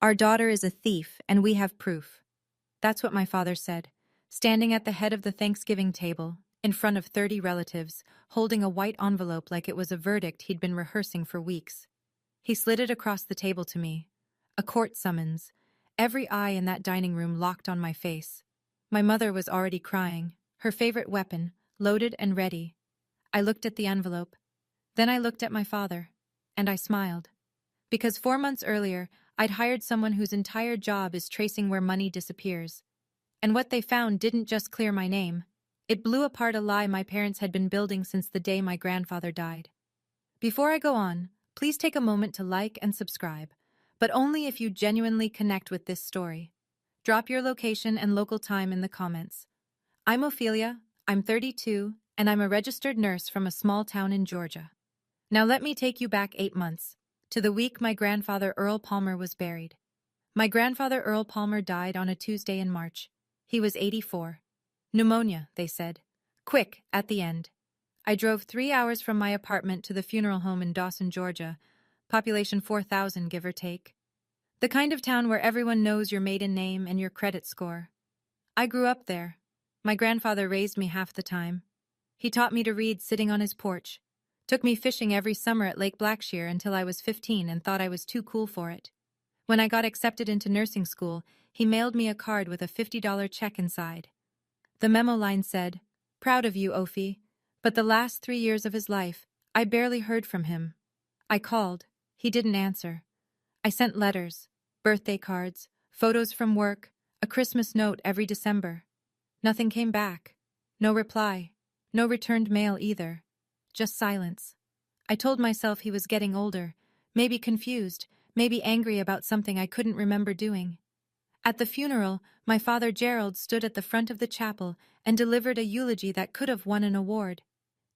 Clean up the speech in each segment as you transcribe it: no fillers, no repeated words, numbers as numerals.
Our daughter is a thief, and we have proof. That's what my father said, standing at the head of the Thanksgiving table, in front of 30 relatives, holding a white envelope like it was a verdict he'd been rehearsing for weeks. He slid it across the table to me. A court summons. Every eye in that dining room locked on my face. My mother was already crying, her favorite weapon, loaded and ready. I looked at the envelope. Then I looked at my father. And I smiled. Because 4 months earlier, I'd hired someone whose entire job is tracing where money disappears. And what they found didn't just clear my name. It blew apart a lie my parents had been building since the day my grandfather died. Before I go on, please take a moment to like and subscribe, but only if you genuinely connect with this story. Drop your location and local time in the comments. I'm Ophelia, I'm 32, and I'm a registered nurse from a small town in Georgia. Now let me take you back 8 months, to the week my grandfather Earl Palmer was buried. My grandfather Earl Palmer died on a Tuesday in March. He was 84. Pneumonia, they said. Quick, at the end. I drove 3 hours from my apartment to the funeral home in Dawson, Georgia, population 4,000 give or take. The kind of town where everyone knows your maiden name and your credit score. I grew up there. My grandfather raised me half the time. He taught me to read sitting on his porch. Took me fishing every summer at Lake Blackshear until I was 15 and thought I was too cool for it. When I got accepted into nursing school, he mailed me a card with a $50 check inside. The memo line said, "Proud of you, Ophi," but the last 3 years of his life, I barely heard from him. I called. He didn't answer. I sent letters, birthday cards, photos from work, a Christmas note every December. Nothing came back. No reply. No returned mail either. Just silence. I told myself he was getting older, maybe confused, maybe angry about something I couldn't remember doing. At the funeral, my father Gerald stood at the front of the chapel and delivered a eulogy that could have won an award.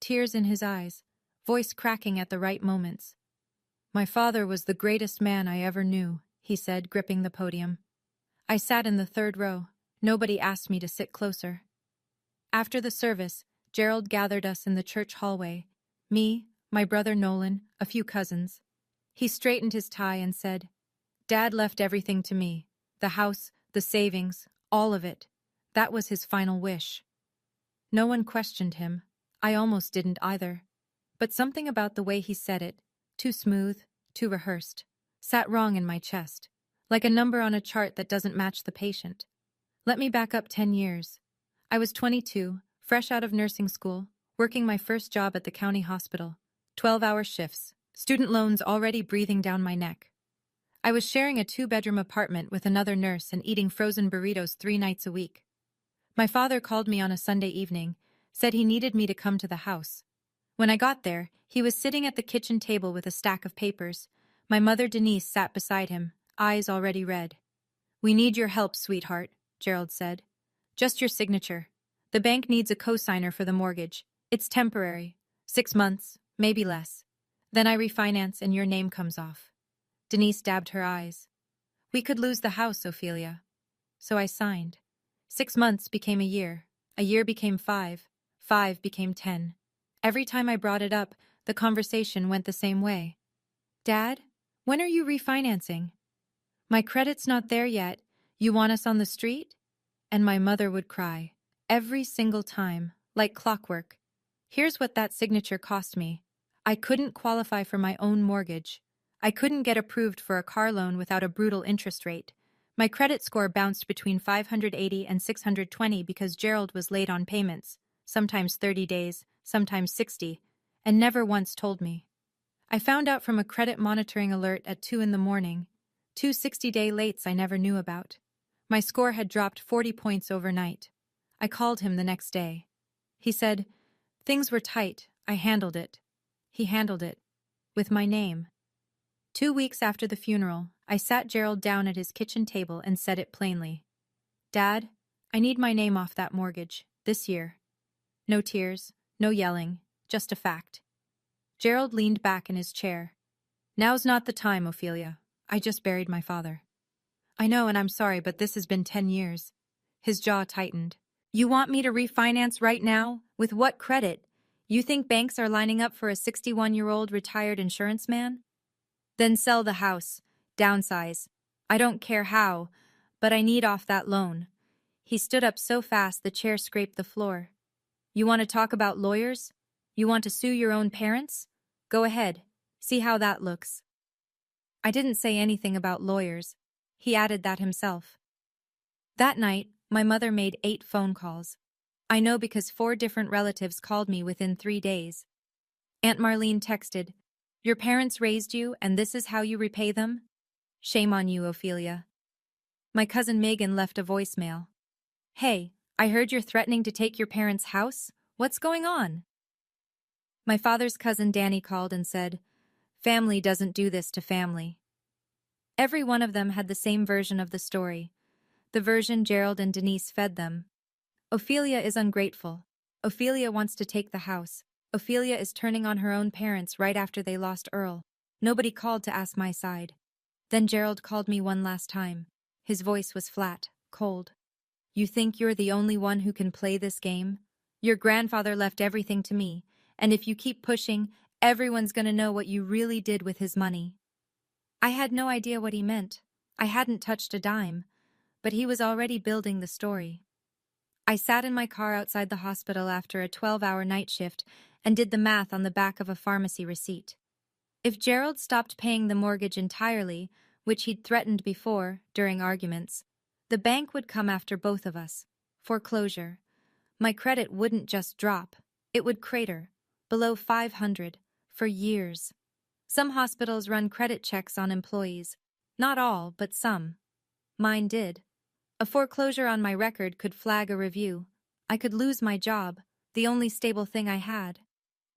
Tears in his eyes, voice cracking at the right moments. "My father was the greatest man I ever knew," he said, gripping the podium. I sat in the third row. Nobody asked me to sit closer. After the service, Gerald gathered us in the church hallway. Me, my brother Nolan, a few cousins. He straightened his tie and said, "Dad left everything to me. The house, the savings, all of it. That was his final wish." No one questioned him. I almost didn't either. But something about the way he said it, too smooth, too rehearsed, sat wrong in my chest, like a number on a chart that doesn't match the patient. Let me back up 10 years. I was 22, fresh out of nursing school, working my first job at the county hospital. 12-hour shifts, student loans already breathing down my neck. I was sharing a 2-bedroom apartment with another nurse and eating frozen burritos 3 nights a week. My father called me on a Sunday evening, said he needed me to come to the house. When I got there, he was sitting at the kitchen table with a stack of papers. My mother Denise sat beside him, eyes already red. "We need your help, sweetheart," Gerald said. "Just your signature. The bank needs a cosigner for the mortgage. It's temporary. 6 months, maybe less. Then I refinance and your name comes off." Denise dabbed her eyes. "We could lose the house, Ophelia." So I signed. 6 months became a year became 5, 5 became 10. Every time I brought it up, the conversation went the same way. "Dad, when are you refinancing?" "My credit's not there yet. You want us on the street?" And my mother would cry, every single time, like clockwork. Here's what that signature cost me. I couldn't qualify for my own mortgage. I couldn't get approved for a car loan without a brutal interest rate. My credit score bounced between 580 and 620 because Gerald was late on payments, sometimes 30 days, sometimes 60, and never once told me. I found out from a credit monitoring alert at 2 in the morning. 2 60-day lates I never knew about. My score had dropped 40 points overnight. I called him the next day. He said, "Things were tight. I handled it." He handled it. With my name. 2 weeks after the funeral, I sat Gerald down at his kitchen table and said it plainly. "Dad, I need my name off that mortgage, this year." No tears, no yelling, just a fact. Gerald leaned back in his chair. "Now's not the time, Ophelia. I just buried my father." "I know, and I'm sorry, but this has been 10 years. His jaw tightened. "You want me to refinance right now? With what credit? You think banks are lining up for a 61-year-old retired insurance man?" "Then sell the house. Downsize. I don't care how, but I need off that loan. He stood up so fast the chair scraped the floor. You want to talk about lawyers? You want to sue your own parents? Go ahead. See how that looks. I didn't say anything about lawyers. He added that himself. That night, my mother made 8 phone calls. I know because 4 different relatives called me within 3 days. Aunt Marlene texted, "Your parents raised you and this is how you repay them? Shame on you, Ophelia." My cousin Megan left a voicemail. "Hey, I heard you're threatening to take your parents' house. What's going on?" My father's cousin Danny called and said, "Family doesn't do this to family." Every one of them had the same version of the story, the version Gerald and Denise fed them. Ophelia is ungrateful. Ophelia wants to take the house. Ophelia is turning on her own parents right after they lost Earl. Nobody called to ask my side. Then Gerald called me one last time. His voice was flat, cold. "You think you're the only one who can play this game? Your grandfather left everything to me, and if you keep pushing, everyone's gonna know what you really did with his money." I had no idea what he meant. I hadn't touched a dime, but he was already building the story. I sat in my car outside the hospital after a 12-hour night shift and did the math on the back of a pharmacy receipt. If Gerald stopped paying the mortgage entirely, which he'd threatened before, during arguments, the bank would come after both of us. Foreclosure. My credit wouldn't just drop, it would crater, below 500, for years. Some hospitals run credit checks on employees. Not all, but some. Mine did. A foreclosure on my record could flag a review. I could lose my job, the only stable thing I had.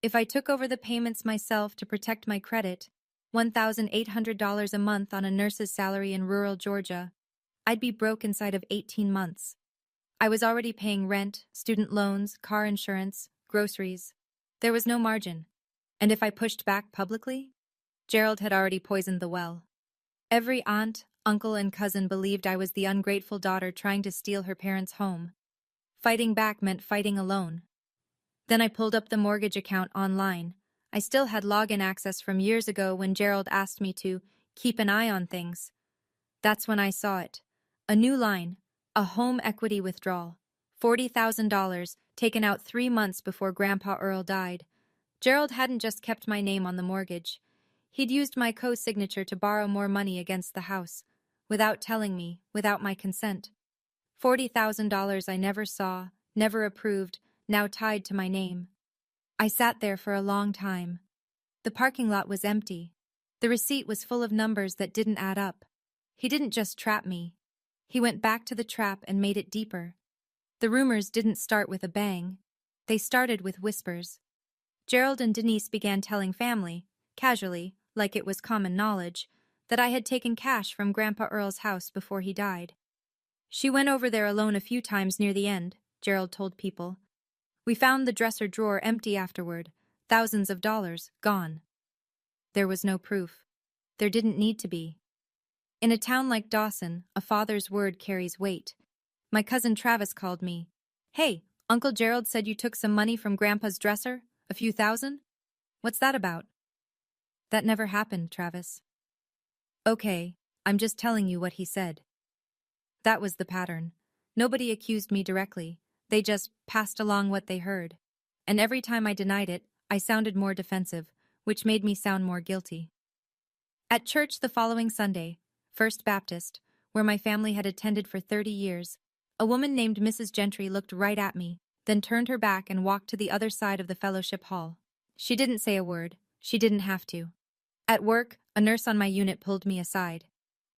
If I took over the payments myself to protect my credit, $1,800 a month on a nurse's salary in rural Georgia, I'd be broke inside of 18 months. I was already paying rent, student loans, car insurance, groceries. There was no margin. And if I pushed back publicly? Gerald had already poisoned the well. Every aunt, uncle, and cousin believed I was the ungrateful daughter trying to steal her parents' home. Fighting back meant fighting alone. Then I pulled up the mortgage account online. I still had login access from years ago when Gerald asked me to keep an eye on things. That's when I saw it. A new line, a home equity withdrawal, $40,000, taken out 3 months before Grandpa Earl died. Gerald hadn't just kept my name on the mortgage. He'd used my co-signature to borrow more money against the house, without telling me, without my consent. $40,000 I never saw, never approved, now tied to my name. I sat there for a long time. The parking lot was empty. The receipt was full of numbers that didn't add up. He didn't just trap me. He went back to the trap and made it deeper. The rumors didn't start with a bang. They started with whispers. Gerald and Denise began telling family, casually, like it was common knowledge, that I had taken cash from Grandpa Earl's house before he died. "She went over there alone a few times near the end," Gerald told people. "We found the dresser drawer empty afterward, thousands of dollars gone." There was no proof. There didn't need to be. In a town like Dawson, a father's word carries weight. My cousin Travis called me. "Hey, Uncle Gerald said you took some money from Grandpa's dresser, a few thousand? What's that about?" "That never happened, Travis." "Okay, I'm just telling you what he said." That was the pattern. Nobody accused me directly. They just passed along what they heard. And every time I denied it, I sounded more defensive, which made me sound more guilty. At church the following Sunday, First Baptist, where my family had attended for 30 years, a woman named Mrs. Gentry looked right at me, then turned her back and walked to the other side of the fellowship hall. She didn't say a word. She didn't have to. At work, a nurse on my unit pulled me aside.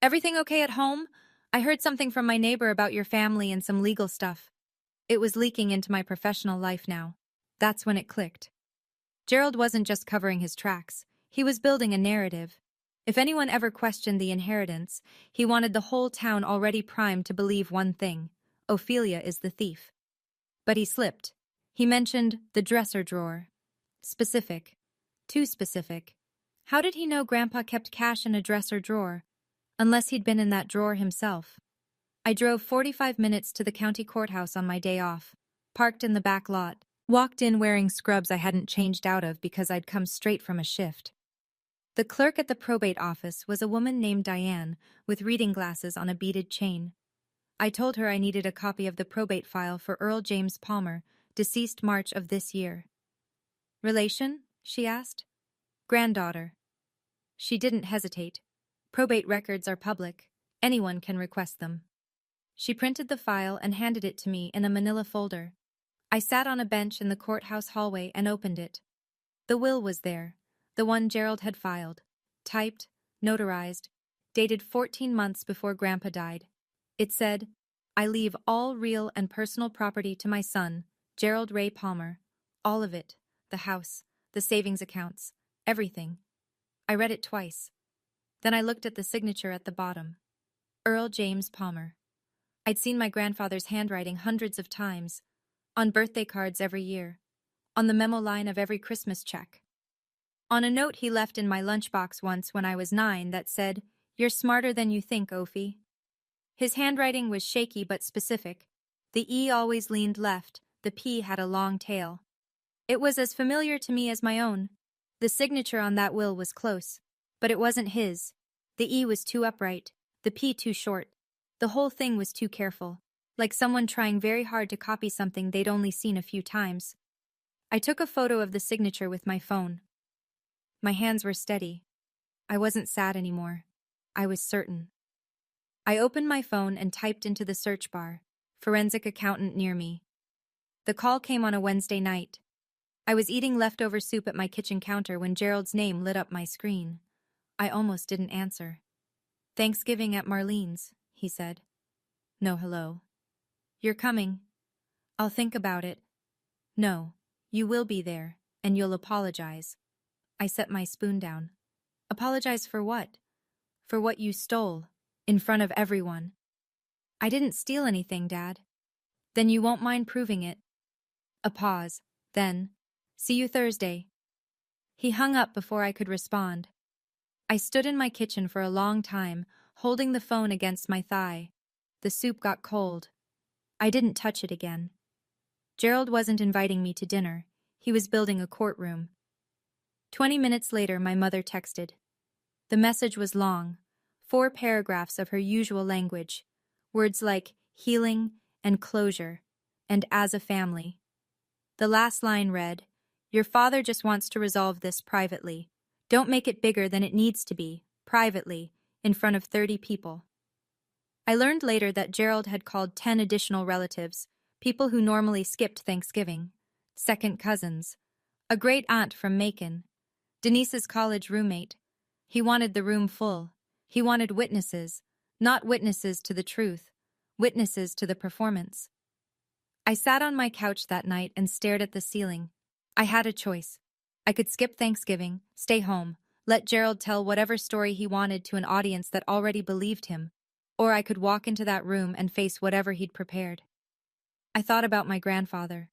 "Everything okay at home? I heard something from my neighbor about your family and some legal stuff." It was leaking into my professional life now. That's when it clicked. Gerald wasn't just covering his tracks. He was building a narrative. If anyone ever questioned the inheritance, he wanted the whole town already primed to believe one thing: Ophelia is the thief. But he slipped. He mentioned the dresser drawer. Specific. Too specific. How did he know Grandpa kept cash in a dresser drawer? Unless he'd been in that drawer himself. I drove 45 minutes to the county courthouse on my day off, parked in the back lot, walked in wearing scrubs I hadn't changed out of because I'd come straight from a shift. The clerk at the probate office was a woman named Diane, with reading glasses on a beaded chain. I told her I needed a copy of the probate file for Earl James Palmer, deceased March of this year. Relation? She asked. Granddaughter. She didn't hesitate. Probate records are public. Anyone can request them. She printed the file and handed it to me in a manila folder. I sat on a bench in the courthouse hallway and opened it. The will was there, the one Gerald had filed, typed, notarized, dated 14 months before Grandpa died. It said, "I leave all real and personal property to my son, Gerald Ray Palmer. All of it, the house, the savings accounts, everything." I read it twice. Then I looked at the signature at the bottom. Earl James Palmer. I'd seen my grandfather's handwriting hundreds of times, on birthday cards every year, on the memo line of every Christmas check, on a note he left in my lunchbox once when I was 9 that said, "You're smarter than you think, Ophi." His handwriting was shaky but specific. The E always leaned left, the P had a long tail. It was as familiar to me as my own. The signature on that will was close, but it wasn't his. The E was too upright, the P too short. The whole thing was too careful, like someone trying very hard to copy something they'd only seen a few times. I took a photo of the signature with my phone. My hands were steady. I wasn't sad anymore. I was certain. I opened my phone and typed into the search bar, "forensic accountant near me." The call came on a Wednesday night. I was eating leftover soup at my kitchen counter when Gerald's name lit up my screen. I almost didn't answer. "Thanksgiving at Marlene's," he said. No hello. "You're coming." "I'll think about it." "No, you will be there, and you'll apologize." I set my spoon down. "Apologize for what?" "For what you stole, in front of everyone." "I didn't steal anything, Dad." "Then you won't mind proving it." A pause. Then, "See you Thursday." He hung up before I could respond. I stood in my kitchen for a long time, holding the phone against my thigh. The soup got cold. I didn't touch it again. Gerald wasn't inviting me to dinner. He was building a courtroom. 20 minutes later, my mother texted. The message was long, 4 paragraphs of her usual language, words like healing and closure, and as a family. The last line read, "Your father just wants to resolve this privately. Don't make it bigger than it needs to be, privately, in front of 30 people." I learned later that Gerald had called 10 additional relatives, people who normally skipped Thanksgiving, second cousins, a great aunt from Macon, Denise's college roommate. He wanted the room full. He wanted witnesses, not witnesses to the truth, witnesses to the performance. I sat on my couch that night and stared at the ceiling. I had a choice. I could skip Thanksgiving, stay home, let Gerald tell whatever story he wanted to an audience that already believed him, or I could walk into that room and face whatever he'd prepared. I thought about my grandfather.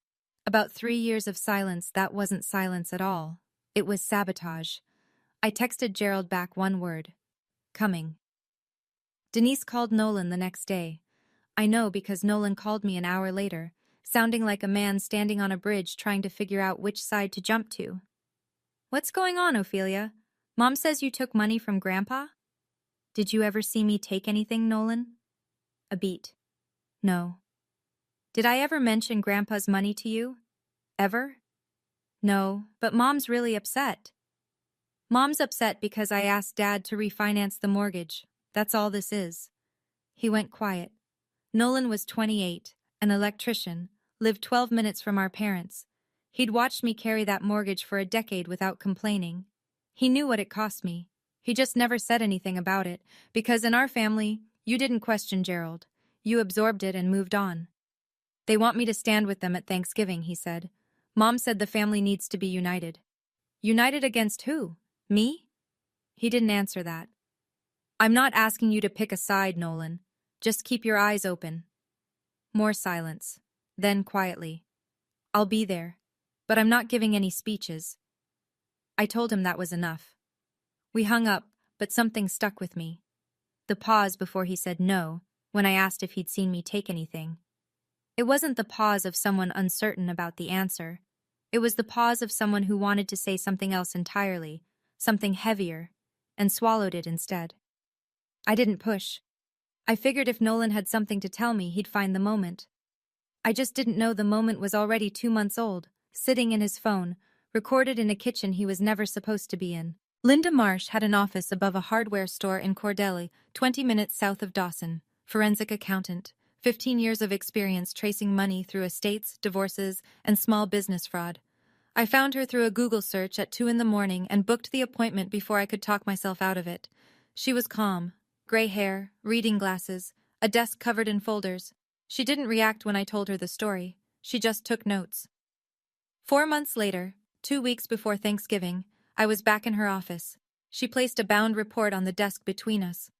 About 3 years of silence that wasn't silence at all. It was sabotage. I texted Gerald back one word. Coming. Denise called Nolan the next day. I know because Nolan called me an hour later, sounding like a man standing on a bridge trying to figure out which side to jump to. "What's going on, Ophelia? Mom says you took money from Grandpa?" "Did you ever see me take anything, Nolan?" A beat. "No." "Did I ever mention Grandpa's money to you? Ever?" "No, but Mom's really upset." "Mom's upset because I asked Dad to refinance the mortgage. That's all this is." He went quiet. Nolan was 28, an electrician, lived 12 minutes from our parents. He'd watched me carry that mortgage for a decade without complaining. He knew what it cost me. He just never said anything about it, because in our family, you didn't question Gerald. You absorbed it and moved on. "They want me to stand with them at Thanksgiving," he said. "Mom said the family needs to be united." "United against who? Me?" He didn't answer that. "I'm not asking you to pick a side, Nolan. Just keep your eyes open." More silence. Then quietly, "I'll be there, but I'm not giving any speeches." I told him that was enough. We hung up, but something stuck with me. The pause before he said no, when I asked if he'd seen me take anything. It wasn't the pause of someone uncertain about the answer. It was the pause of someone who wanted to say something else entirely, something heavier, and swallowed it instead. I didn't push. I figured if Nolan had something to tell me, he'd find the moment. I just didn't know the moment was already 2 months old, sitting in his phone, recorded in a kitchen he was never supposed to be in. Linda Marsh had an office above a hardware store in Cordelli, 20 minutes south of Dawson, forensic accountant, 15 years of experience tracing money through estates, divorces, and small business fraud. I found her through a Google search at 2 in the morning and booked the appointment before I could talk myself out of it. She was calm, gray hair, reading glasses, a desk covered in folders. She didn't react when I told her the story. She just took notes. 4 months later, 2 weeks before Thanksgiving, I was back in her office. She placed a bound report on the desk between us.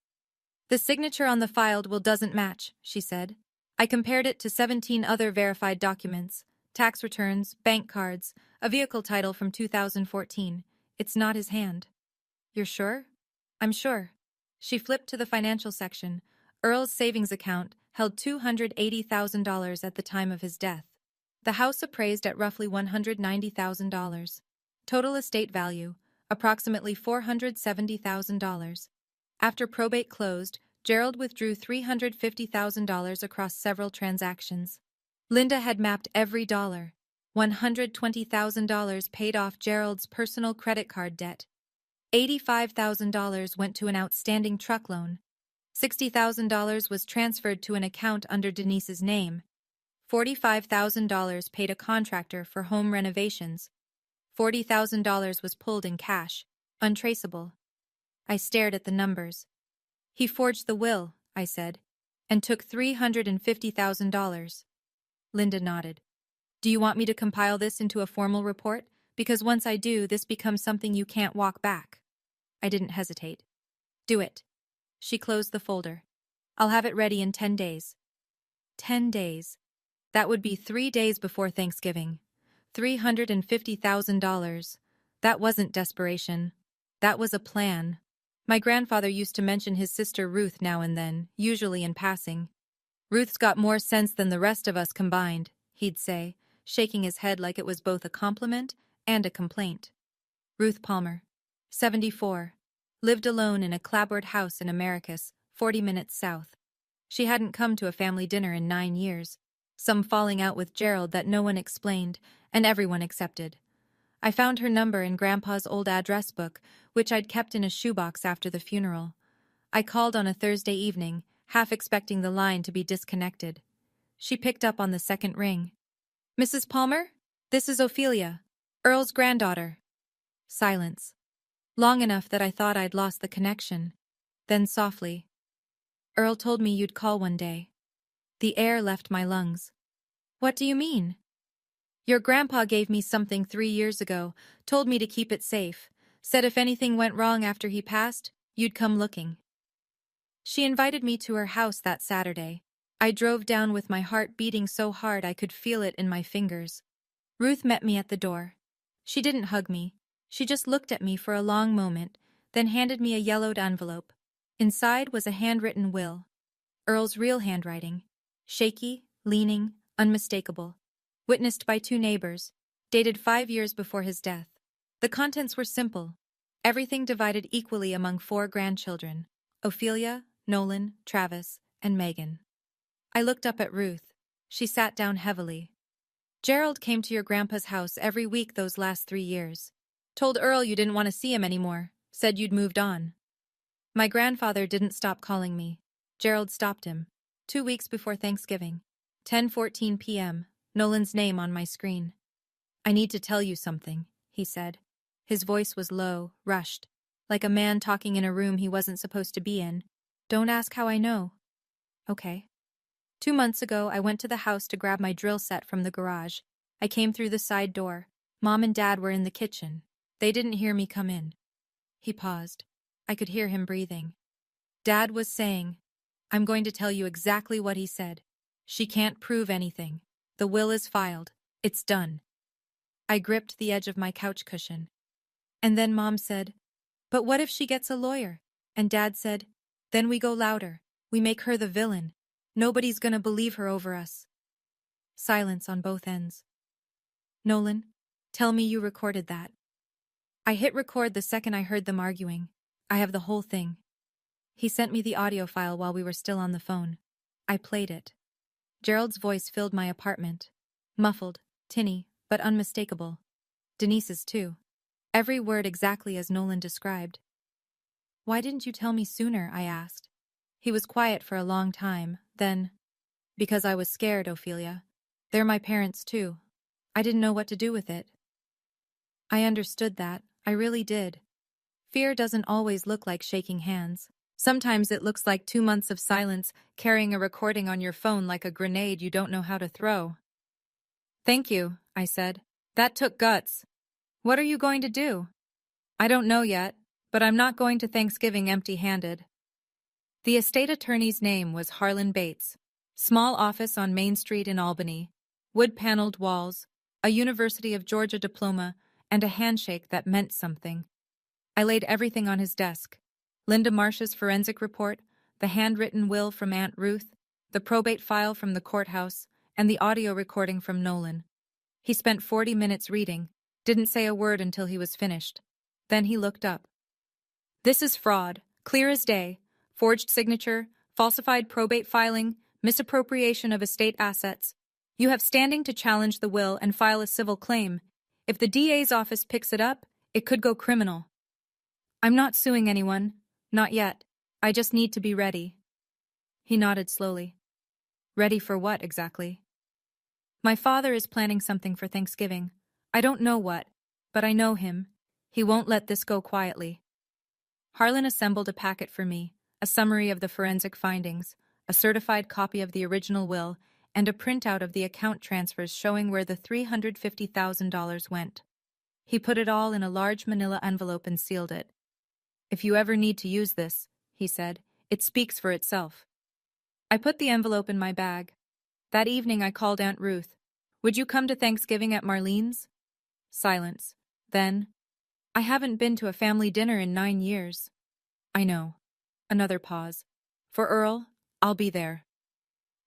The signature on the filed will doesn't match, she said. I compared it to 17 other verified documents, tax returns, bank cards, a vehicle title from 2014. It's not his hand. You're sure? I'm sure. She flipped to the financial section. Earl's savings account held $280,000 at the time of his death. The house appraised at roughly $190,000. Total estate value, approximately $470,000. After probate closed, Gerald withdrew $350,000 across several transactions. Linda had mapped every dollar. $120,000 paid off Gerald's personal credit card debt. $85,000 went to an outstanding truck loan. $60,000 was transferred to an account under Denise's name. $45,000 paid a contractor for home renovations. $40,000 was pulled in cash, untraceable. I stared at the numbers. He forged the will, I said, and took $350,000. Linda nodded. Do you want me to compile this into a formal report? Because once I do, this becomes something you can't walk back. I didn't hesitate. Do it. She closed the folder. I'll have it ready in 10 days. 10 days. That would be 3 days before Thanksgiving. $350,000. That wasn't desperation. That was a plan. My grandfather used to mention his sister Ruth now and then, usually in passing. Ruth's got more sense than the rest of us combined, he'd say, shaking his head like it was both a compliment and a complaint. Ruth Palmer, 74, lived alone in a clapboard house in Americus, 40 minutes south. She hadn't come to a family dinner in 9 years, some falling out with Gerald that no one explained and everyone accepted. I found her number in Grandpa's old address book, which I'd kept in a shoebox after the funeral. I called on a Thursday evening, half expecting the line to be disconnected. She picked up on the second ring. Mrs. Palmer? This is Ophelia, Earl's granddaughter. Silence. Long enough that I thought I'd lost the connection. Then softly. Earl told me you'd call one day. The air left my lungs. What do you mean? Your grandpa gave me something 3 years ago, told me to keep it safe, said if anything went wrong after he passed, you'd come looking. She invited me to her house that Saturday. I drove down with my heart beating so hard I could feel it in my fingers. Ruth met me at the door. She didn't hug me. She just looked at me for a long moment, then handed me a yellowed envelope. Inside was a handwritten will. Earl's real handwriting. Shaky, leaning, unmistakable. Witnessed by 2 neighbors, dated 5 years before his death. The contents were simple. Everything divided equally among 4 grandchildren, Ophelia, Nolan, Travis, and Megan. I looked up at Ruth. She sat down heavily. Gerald came to your grandpa's house every week those last 3 years. Told Earl you didn't want to see him anymore, said you'd moved on. My grandfather didn't stop calling me. Gerald stopped him. 2 weeks before Thanksgiving. 10:14 p.m., Nolan's name on my screen. I need to tell you something, he said. His voice was low, rushed, like a man talking in a room he wasn't supposed to be in. Don't ask how I know. Okay. 2 months ago, I went to the house to grab my drill set from the garage. I came through the side door. Mom and Dad were in the kitchen. They didn't hear me come in. He paused. I could hear him breathing. Dad was saying, I'm going to tell you exactly what he said. She can't prove anything. The will is filed. It's done. I gripped the edge of my couch cushion. And then Mom said, but what if she gets a lawyer? And Dad said, then we go louder. We make her the villain. Nobody's gonna believe her over us. Silence on both ends. Nolan, tell me you recorded that. I hit record the second I heard them arguing. I have the whole thing. He sent me the audio file while we were still on the phone. I played it. Gerald's voice filled my apartment. Muffled, tinny, but unmistakable. Denise's too. Every word exactly as Nolan described. "Why didn't you tell me sooner?" I asked. He was quiet for a long time, then, "Because I was scared, Ophelia. They're my parents too. I didn't know what to do with it." I understood that. I really did. Fear doesn't always look like shaking hands. Sometimes it looks like 2 months of silence, carrying a recording on your phone like a grenade you don't know how to throw. "Thank you," I said. "That took guts. What are you going to do?" "I don't know yet, but I'm not going to Thanksgiving empty-handed." The estate attorney's name was Harlan Bates. Small office on Main Street in Albany. Wood-paneled walls, a University of Georgia diploma, and a handshake that meant something. I laid everything on his desk. Linda Marsh's forensic report, the handwritten will from Aunt Ruth, the probate file from the courthouse, and the audio recording from Nolan. He spent 40 minutes reading, didn't say a word until he was finished. Then he looked up. "This is fraud, clear as day. Forged signature, falsified probate filing, misappropriation of estate assets. You have standing to challenge the will and file a civil claim. If the DA's office picks it up, it could go criminal." "I'm not suing anyone. Not yet. I just need to be ready." He nodded slowly. "Ready for what, exactly?" "My father is planning something for Thanksgiving. I don't know what, but I know him. He won't let this go quietly." Harlan assembled a packet for me, a summary of the forensic findings, a certified copy of the original will, and a printout of the account transfers showing where the $350,000 went. He put it all in a large manila envelope and sealed it. "If you ever need to use this," he said, "it speaks for itself." I put the envelope in my bag. That evening I called Aunt Ruth. "Would you come to Thanksgiving at Marlene's?" Silence. Then, "I haven't been to a family dinner in 9 years." "I know." Another pause. "For Earl, I'll be there."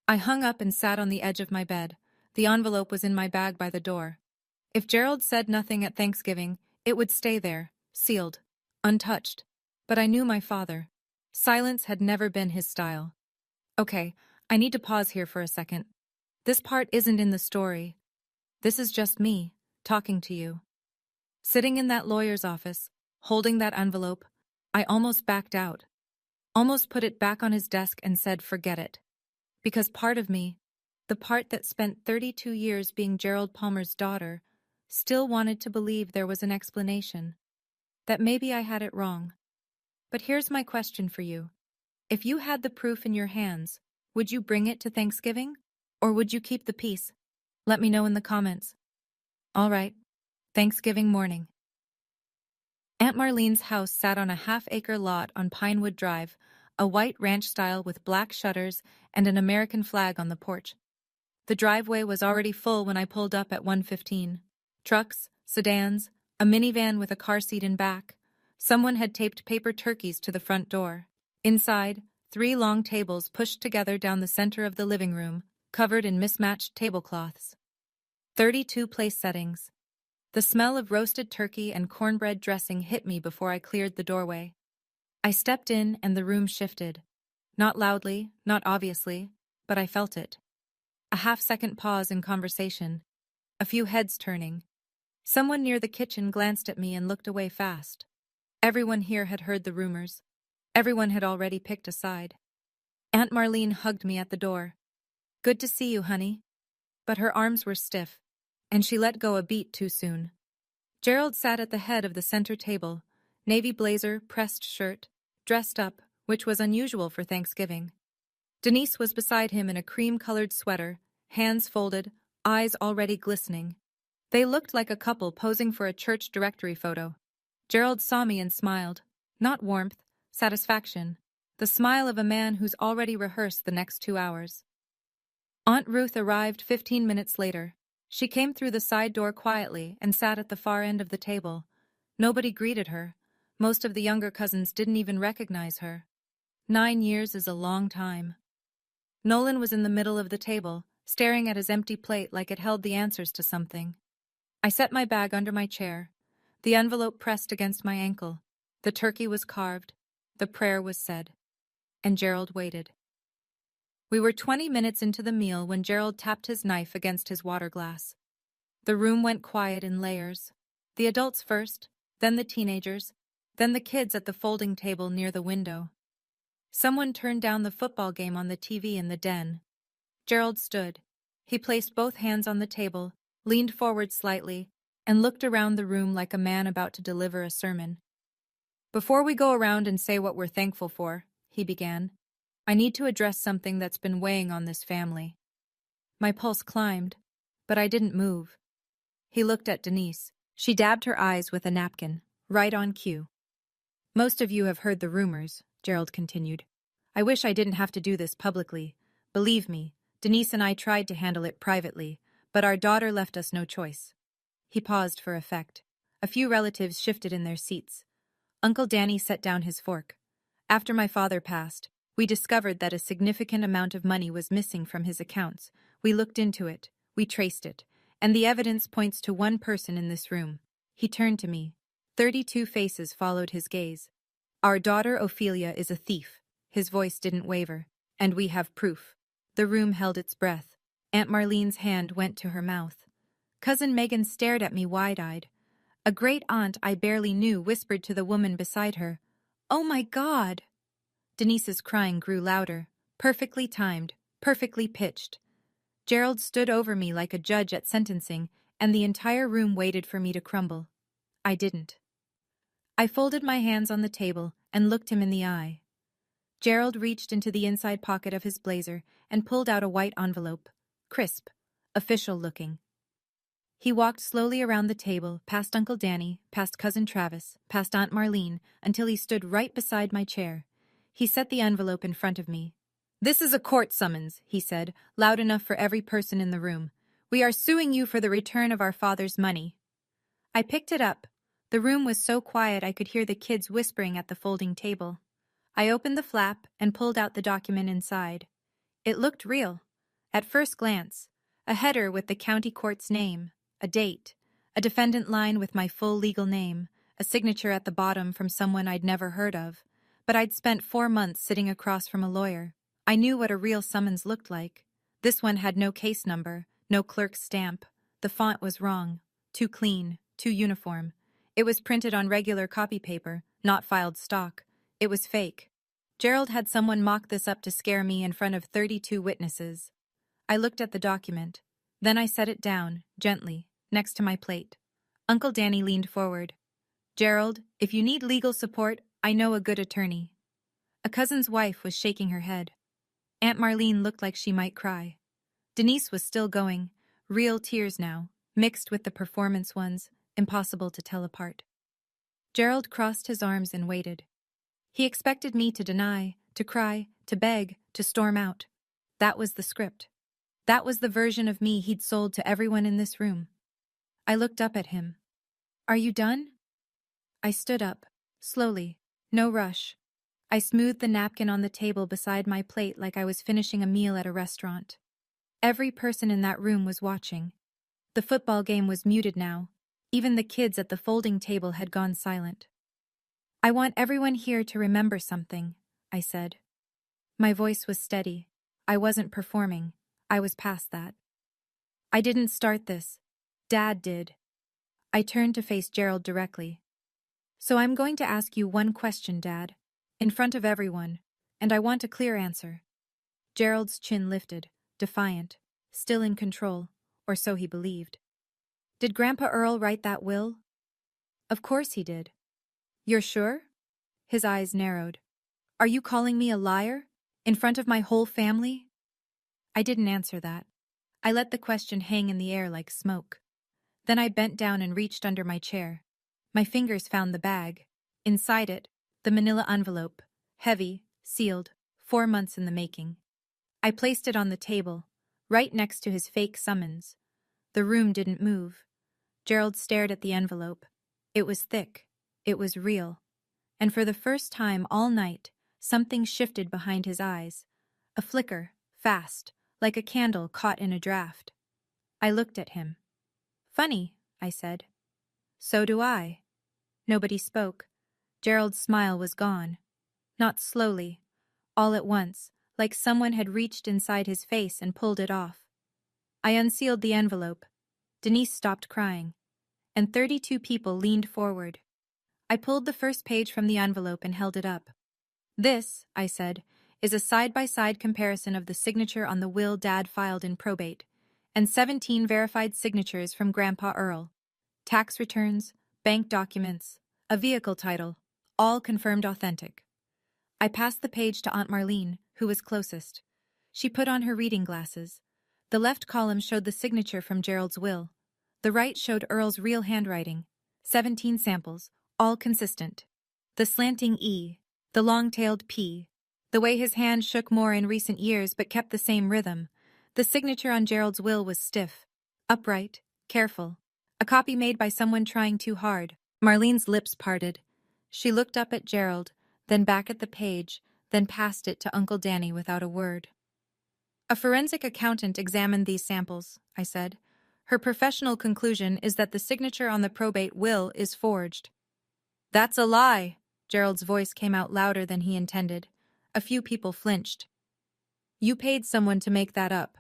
I hung up and sat on the edge of my bed. The envelope was in my bag by the door. If Gerald said nothing at Thanksgiving, it would stay there, sealed, untouched. But I knew my father. Silence had never been his style. Okay, I need to pause here for a second. This part isn't in the story. This is just me, talking to you. Sitting in that lawyer's office, holding that envelope, I almost backed out. Almost put it back on his desk and said, "Forget it." Because part of me, the part that spent 32 years being Gerald Palmer's daughter, still wanted to believe there was an explanation. That maybe I had it wrong. But here's my question for you. If you had the proof in your hands, would you bring it to Thanksgiving? Or would you keep the peace? Let me know in the comments. All right. Thanksgiving morning. Aunt Marlene's house sat on a half-acre lot on Pinewood Drive, a white ranch style with black shutters and an American flag on the porch. The driveway was already full when I pulled up at 1:15. Trucks, sedans, a minivan with a car seat in back. Someone had taped paper turkeys to the front door. Inside, 3 long tables pushed together down the center of the living room, covered in mismatched tablecloths. 32 place settings. The smell of roasted turkey and cornbread dressing hit me before I cleared the doorway. I stepped in and the room shifted. Not loudly, not obviously, but I felt it. A half-second pause in conversation. A few heads turning. Someone near the kitchen glanced at me and looked away fast. Everyone here had heard the rumors. Everyone had already picked a side. Aunt Marlene hugged me at the door. "Good to see you, honey." But her arms were stiff, and she let go a beat too soon. Gerald sat at the head of the center table, navy blazer, pressed shirt, dressed up, which was unusual for Thanksgiving. Denise was beside him in a cream-colored sweater, hands folded, eyes already glistening. They looked like a couple posing for a church directory photo. Gerald saw me and smiled. Not warmth, satisfaction. The smile of a man who's already rehearsed the next 2 hours. Aunt Ruth arrived 15 minutes later. She came through the side door quietly and sat at the far end of the table. Nobody greeted her. Most of the younger cousins didn't even recognize her. 9 years is a long time. Nolan was in the middle of the table, staring at his empty plate like it held the answers to something. I set my bag under my chair. The envelope pressed against my ankle. The turkey was carved. The prayer was said. And Gerald waited. We were 20 minutes into the meal when Gerald tapped his knife against his water glass. The room went quiet in layers. The adults first, then the teenagers, then the kids at the folding table near the window. Someone turned down the football game on the TV in the den. Gerald stood. He placed both hands on the table, leaned forward slightly, and looked around the room like a man about to deliver a sermon. "Before we go around and say what we're thankful for," he began, "I need to address something that's been weighing on this family." My pulse climbed, but I didn't move. He looked at Denise. She dabbed her eyes with a napkin, right on cue. "Most of you have heard the rumors," Gerald continued. "I wish I didn't have to do this publicly. Believe me, Denise and I tried to handle it privately, but our daughter left us no choice." He paused for effect. A few relatives shifted in their seats. Uncle Danny set down his fork. "After my father passed, we discovered that a significant amount of money was missing from his accounts. We looked into it, we traced it, and the evidence points to one person in this room." He turned to me. 32 faces followed his gaze. "Our daughter Ophelia is a thief." His voice didn't waver. "And we have proof." The room held its breath. Aunt Marlene's hand went to her mouth. Cousin Megan stared at me wide-eyed. A great aunt I barely knew whispered to the woman beside her, "Oh my God!" Denise's crying grew louder, perfectly timed, perfectly pitched. Gerald stood over me like a judge at sentencing, and the entire room waited for me to crumble. I didn't. I folded my hands on the table and looked him in the eye. Gerald reached into the inside pocket of his blazer and pulled out a white envelope, crisp, official-looking. He walked slowly around the table, past Uncle Danny, past Cousin Travis, past Aunt Marlene, until he stood right beside my chair. He set the envelope in front of me. "This is a court summons," he said, loud enough for every person in the room. "We are suing you for the return of our father's money." I picked it up. The room was so quiet I could hear the kids whispering at the folding table. I opened the flap and pulled out the document inside. It looked real. At first glance, a header with the county court's name, a date, a defendant line with my full legal name, a signature at the bottom from someone I'd never heard of. But I'd spent 4 months sitting across from a lawyer. I knew what a real summons looked like. This one had no case number, no clerk's stamp. The font was wrong, too clean, too uniform. It was printed on regular copy paper, not filed stock. It was fake. Gerald had someone mock this up to scare me in front of 32 witnesses. I looked at the document. Then I set it down, gently, next to my plate. Uncle Danny leaned forward. "Gerald, if you need legal support, I know a good attorney." A cousin's wife was shaking her head. Aunt Marlene looked like she might cry. Denise was still going, real tears now, mixed with the performance ones, impossible to tell apart. Gerald crossed his arms and waited. He expected me to deny, to cry, to beg, to storm out. That was the script. That was the version of me he'd sold to everyone in this room. I looked up at him. "Are you done?" I stood up, slowly, no rush. I smoothed the napkin on the table beside my plate like I was finishing a meal at a restaurant. Every person in that room was watching. The football game was muted now. Even the kids at the folding table had gone silent. "I want everyone here to remember something," I said. My voice was steady. I wasn't performing. I was past that. "I didn't start this. Dad did." I turned to face Gerald directly. "So I'm going to ask you one question, Dad, in front of everyone, and I want a clear answer." Gerald's chin lifted, defiant, still in control, or so he believed. "Did Grandpa Earl write that will?" "Of course he did." "You're sure?" His eyes narrowed. "Are you calling me a liar? In front of my whole family?" I didn't answer that. I let the question hang in the air like smoke. Then I bent down and reached under my chair. My fingers found the bag. Inside it, the manila envelope, heavy, sealed, 4 months in the making. I placed it on the table, right next to his fake summons. The room didn't move. Gerald stared at the envelope. It was thick. It was real. And for the first time all night, something shifted behind his eyes. A flicker, fast, like a candle caught in a draft. I looked at him. "Funny," I said. "So do I." Nobody spoke. Gerald's smile was gone. Not slowly. All at once, like someone had reached inside his face and pulled it off. I unsealed the envelope. Denise stopped crying, and 32 people leaned forward. I pulled the first page from the envelope and held it up. This, I said, is a side-by-side comparison of the signature on the will Dad filed in probate, and 17 verified signatures from Grandpa Earl. Tax returns, bank documents, a vehicle title, all confirmed authentic. I passed the page to Aunt Marlene, who was closest. She put on her reading glasses. The left column showed the signature from Gerald's will. The right showed Earl's real handwriting. 17 samples, all consistent. The slanting E, the long-tailed P, the way his hand shook more in recent years but kept the same rhythm. The signature on Gerald's will was stiff, upright, careful. A copy made by someone trying too hard. Marlene's lips parted. She looked up at Gerald, then back at the page, then passed it to Uncle Danny without a word. A forensic accountant examined these samples, I said. Her professional conclusion is that the signature on the probate will is forged. That's a lie. Gerald's voice came out louder than he intended. A few people flinched. You paid someone to make that up.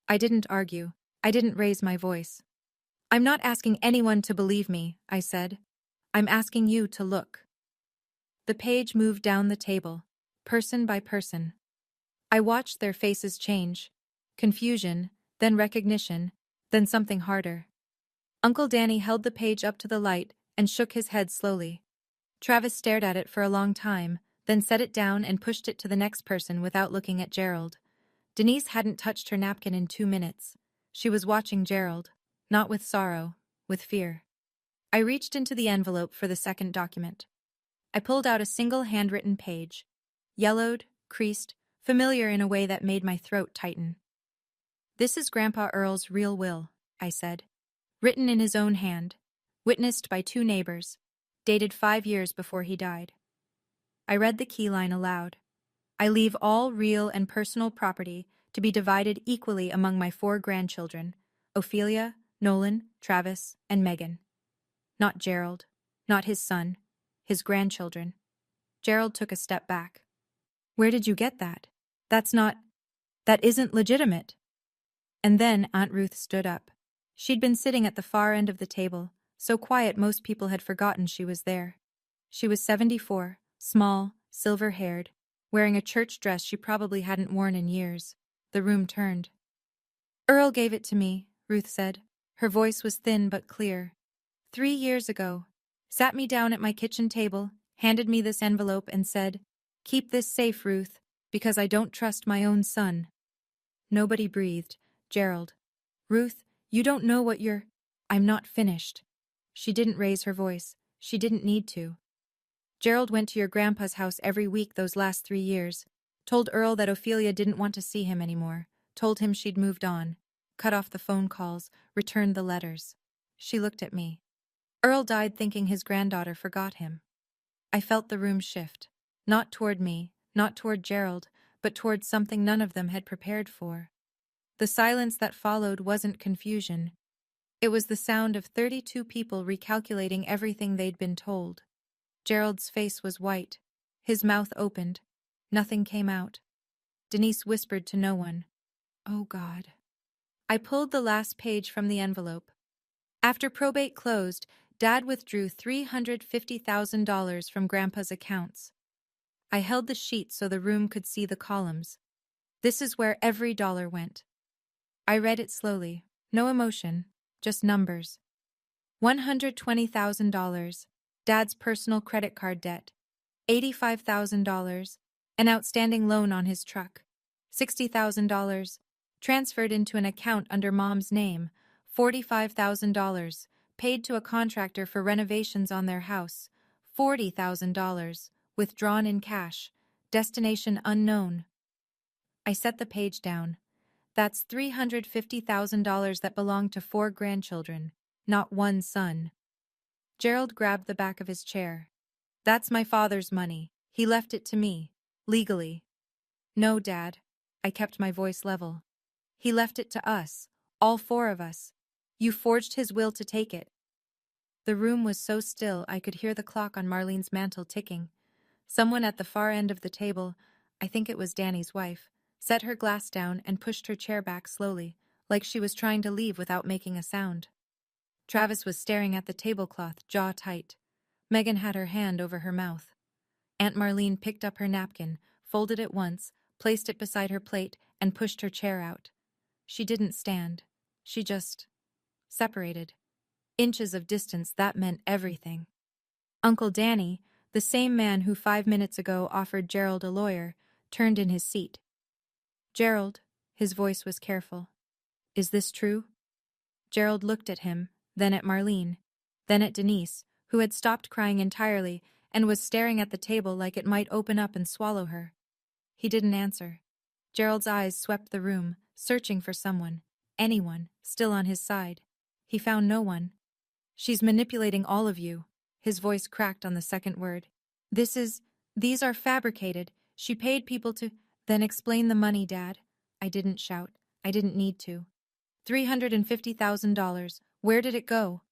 I didn't argue. I didn't raise my voice. I'm not asking anyone to believe me, I said. I'm asking you to look. The page moved down the table, person by person. I watched their faces change. Confusion, then recognition, then something harder. Uncle Danny held the page up to the light and shook his head slowly. Travis stared at it for a long time, then set it down and pushed it to the next person without looking at Gerald. Denise hadn't touched her napkin in 2 minutes. She was watching Gerald, not with sorrow, with fear. I reached into the envelope for the second document. I pulled out a single handwritten page. Yellowed, creased, familiar in a way that made my throat tighten. This is Grandpa Earl's real will, I said. Written in his own hand, witnessed by 2 neighbors, dated 5 years before he died. I read the keyline aloud. I leave all real and personal property to be divided equally among my 4 grandchildren, Ophelia, Nolan, Travis, and Megan. Not Gerald, not his son, his grandchildren. Gerald took a step back. Where did you get that? That isn't legitimate. And then Aunt Ruth stood up. She'd been sitting at the far end of the table, so quiet most people had forgotten she was there. She was 74, small, silver-haired, wearing a church dress she probably hadn't worn in years. The room turned. Earl gave it to me, Ruth said. Her voice was thin but clear. 3 years ago. Sat me down at my kitchen table, handed me this envelope and said, "Keep this safe, Ruth, because I don't trust my own son." Nobody breathed. Gerald. Ruth, you don't know what you're... I'm not finished. She didn't raise her voice. She didn't need to. Gerald went to your grandpa's house every week those last 3 years, told Earl that Ophelia didn't want to see him anymore, told him she'd moved on, cut off the phone calls, returned the letters. She looked at me. Earl died thinking his granddaughter forgot him. I felt the room shift. Not toward me, not toward Gerald, but toward something none of them had prepared for. The silence that followed wasn't confusion. It was the sound of 32 people recalculating everything they'd been told. Gerald's face was white. His mouth opened. Nothing came out. Denise whispered to no one. Oh, God. I pulled the last page from the envelope. After probate closed, Dad withdrew $350,000 from Grandpa's accounts. I held the sheet so the room could see the columns. This is where every dollar went. I read it slowly. No emotion, just numbers. $120,000, Dad's personal credit card debt. $85,000, an outstanding loan on his truck. $60,000, transferred into an account under Mom's name. $45,000, paid to a contractor for renovations on their house. $40,000, withdrawn in cash. Destination unknown. I set the page down. That's $350,000 that belonged to 4 grandchildren, not 1 son. Gerald grabbed the back of his chair. That's my father's money. He left it to me, legally. No, Dad. I kept my voice level. He left it to us, all 4 of us. You forged his will to take it. The room was so still I could hear the clock on Marlene's mantel ticking. Someone at the far end of the table, I think it was Danny's wife, set her glass down and pushed her chair back slowly, like she was trying to leave without making a sound. Travis was staring at the tablecloth, jaw tight. Megan had her hand over her mouth. Aunt Marlene picked up her napkin, folded it once, placed it beside her plate, and pushed her chair out. She didn't stand. She just separated. Inches of distance, that meant everything. Uncle Danny, the same man who 5 minutes ago offered Gerald a lawyer, turned in his seat. "Gerald," his voice was careful. "Is this true?" Gerald looked at him, then at Marlene, then at Denise, who had stopped crying entirely and was staring at the table like it might open up and swallow her. He didn't answer. Gerald's eyes swept the room, searching for someone, anyone, still on his side. He found no one. "She's manipulating all of you." His voice cracked on the second word. These are fabricated. She paid people to..." "Then explain the money, Dad." I didn't shout. I didn't need to. $350,000. Where did it go?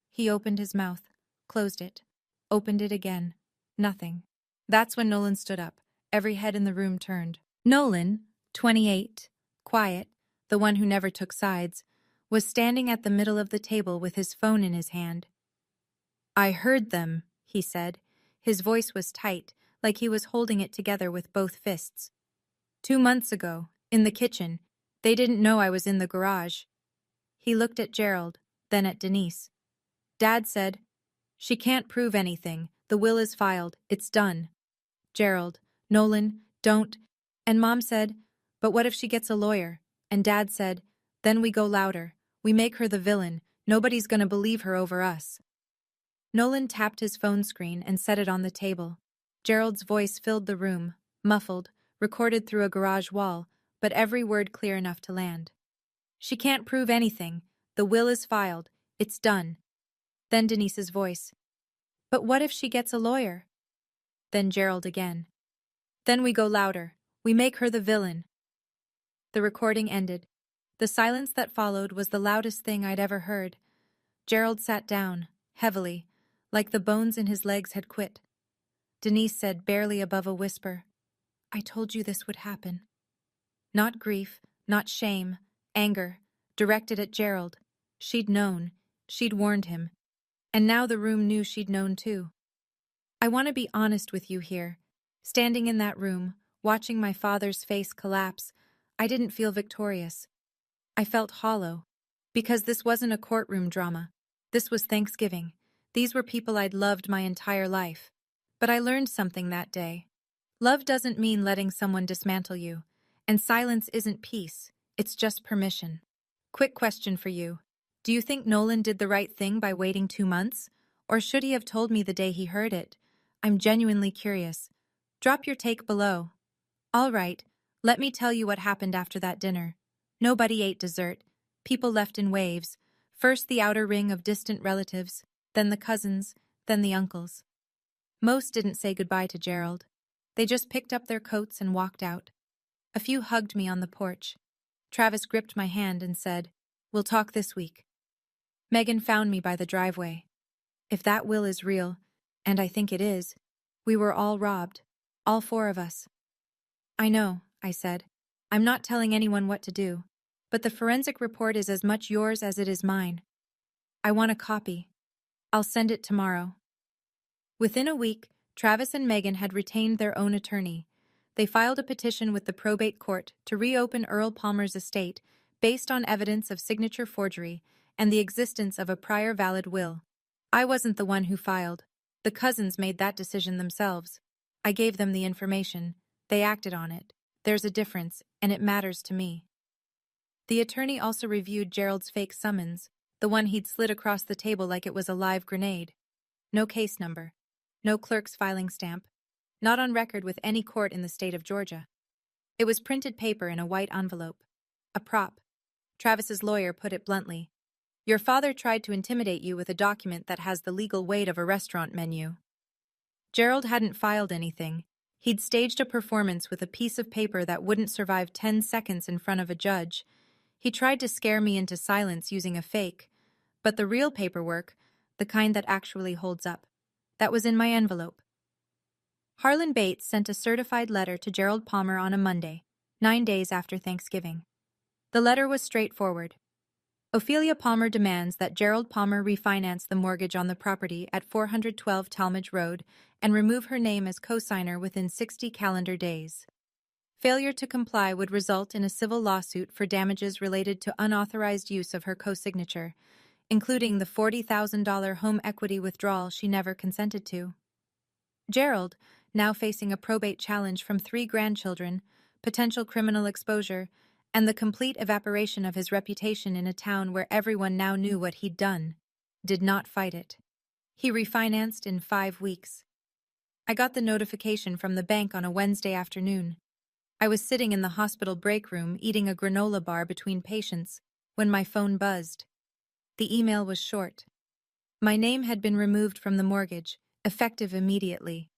He opened his mouth, closed it, opened it again. Nothing. That's when Nolan stood up. Every head in the room turned. Nolan, 28, quiet, the one who never took sides, was standing at the middle of the table with his phone in his hand. "I heard them," he said. His voice was tight, like he was holding it together with both fists. 2 months ago, in the kitchen. They didn't know I was in the garage." He looked at Gerald, then at Denise. "Dad said, 'She can't prove anything. The will is filed. It's done.'" Gerald, "Nolan, don't." And Mom said, "But what if she gets a lawyer?" And Dad said, "Then we go louder. We make her the villain. Nobody's gonna believe her over us." Nolan tapped his phone screen and set it on the table. Gerald's voice filled the room, muffled, recorded through a garage wall, but every word clear enough to land. "She can't prove anything. The will is filed. It's done." Then Denise's voice. "But what if she gets a lawyer?" Then Gerald again. "Then we go louder. We make her the villain." The recording ended. The silence that followed was the loudest thing I'd ever heard. Gerald sat down, heavily, like the bones in his legs had quit. Denise said barely above a whisper, "I told you this would happen." Not grief, not shame, anger, directed at Gerald. She'd known. She'd warned him. And now the room knew she'd known too. I want to be honest with you here. Standing in that room, watching my father's face collapse, I didn't feel victorious. I felt hollow. Because this wasn't a courtroom drama. This was Thanksgiving. These were people I'd loved my entire life. But I learned something that day. Love doesn't mean letting someone dismantle you. And silence isn't peace. It's just permission. Quick question for you. Do you think Nolan did the right thing by waiting 2 months? Or should he have told me the day he heard it? I'm genuinely curious. Drop your take below. All right, let me tell you what happened after that dinner. Nobody ate dessert. People left in waves. First the outer ring of distant relatives, then the cousins, then the uncles. Most didn't say goodbye to Gerald. They just picked up their coats and walked out. A few hugged me on the porch. Travis gripped my hand and said, "We'll talk this week." Megan found me by the driveway. If that will is real, and I think it is, we were all robbed. All 4 of us. "I know," I said. "I'm not telling anyone what to do. But the forensic report is as much yours as it is mine. I want a copy. I'll send it tomorrow." Within a week, Travis and Megan had retained their own attorney. They filed a petition with the probate court to reopen Earl Palmer's estate based on evidence of signature forgery and the existence of a prior valid will. I wasn't the one who filed. The cousins made that decision themselves. I gave them the information. They acted on it. There's a difference, and it matters to me. The attorney also reviewed Gerald's fake summons, the one he'd slid across the table like it was a live grenade. No case number. No clerk's filing stamp. Not on record with any court in the state of Georgia. It was printed paper in a white envelope. A prop. Travis's lawyer put it bluntly. Your father tried to intimidate you with a document that has the legal weight of a restaurant menu. Gerald hadn't filed anything. He'd staged a performance with a piece of paper that wouldn't survive 10 seconds in front of a judge. He tried to scare me into silence using a fake. But the real paperwork, the kind that actually holds up. That was in my envelope. Harlan Bates sent a certified letter to Gerald Palmer on a Monday, 9 days after Thanksgiving. The letter was straightforward. Ophelia Palmer demands that Gerald Palmer refinance the mortgage on the property at 412 Talmadge Road and remove her name as co-signer within 60 calendar days. Failure to comply would result in a civil lawsuit for damages related to unauthorized use of her co-signature, including the $40,000 home equity withdrawal she never consented to. Gerald, now facing a probate challenge from 3 grandchildren, potential criminal exposure, and the complete evaporation of his reputation in a town where everyone now knew what he'd done, did not fight it. He refinanced in 5 weeks. I got the notification from the bank on a Wednesday afternoon. I was sitting in the hospital break room eating a granola bar between patients when my phone buzzed. The email was short. My name had been removed from the mortgage, effective immediately.